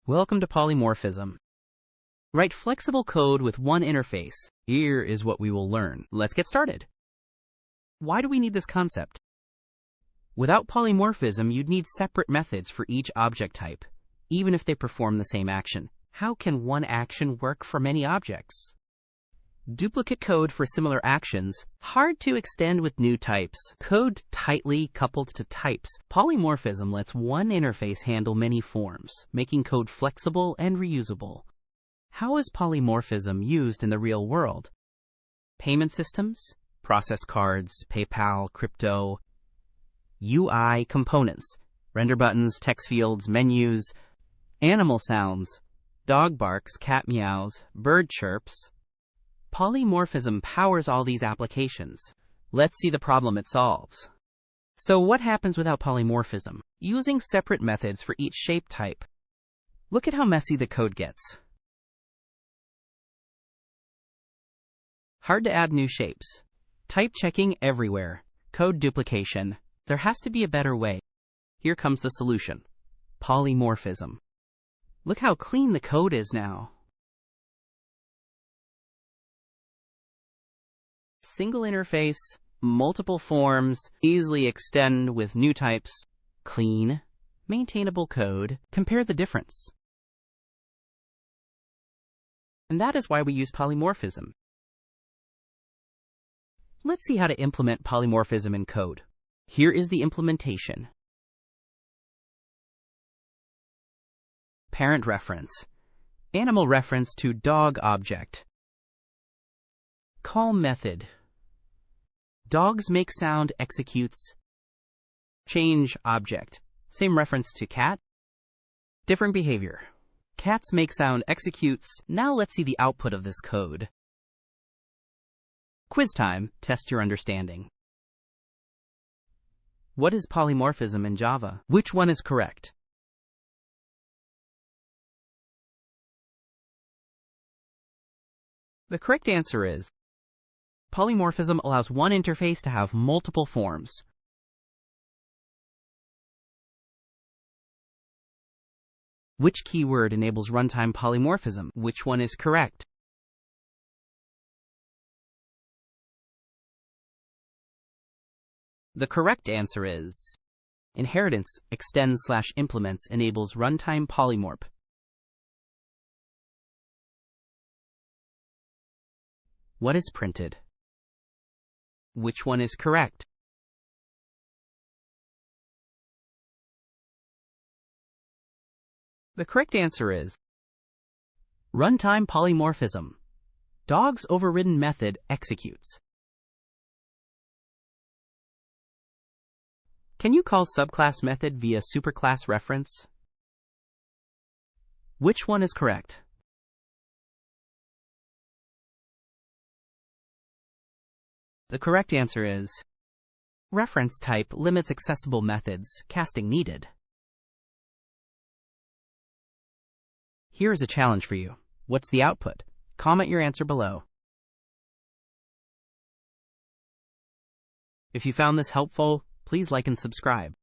Welcome to Polymorphism. Write flexible code with one interface. Here is what we will learn. Let's get started. Why do we need this concept? Without polymorphism, you'd need separate methods for each object type, even if they perform the same action. How can one action work for many objects? Duplicate code for similar actions, hard to extend with new types. Code tightly coupled to types. Polymorphism lets one interface handle many forms, making code flexible and reusable. How is polymorphism used in the real world? Payment systems, process cards, PayPal, crypto, UI components, render buttons, text fields, menus, animal sounds, dog barks, cat meows, bird chirps. Polymorphism powers all these applications. Let's see the problem it solves. So what happens without polymorphism? Using separate methods for each shape type. Look at how messy the code gets. Hard to add new shapes. Type checking everywhere. Code duplication. There has to be a better way. Here comes the solution. Polymorphism. Look how clean the code is now. Single interface, multiple forms, easily extend with new types, clean, maintainable code. Compare the difference. And that is why we use polymorphism. Let's see how to implement polymorphism in code. Here is the implementation. Parent reference. Animal reference to dog object. Call method. Dogs make sound executes. Change object. Same reference to cat. Different behavior. Cats make sound executes. Now let's see the output of this code. Quiz time. Test your understanding. What is polymorphism in Java? Which one is correct? The correct answer is polymorphism allows one interface to have multiple forms. Which keyword enables runtime polymorphism? Which one is correct? The correct answer is inheritance extends/implements enables runtime polymorph. What is printed? Which one is correct? The correct answer is runtime polymorphism. Dog's overridden method executes. Can you call subclass method via superclass reference? Which one is correct? The correct answer is reference type limits accessible methods, casting needed. Here is a challenge for you. What's the output? Comment your answer below. If you found this helpful, please like and subscribe.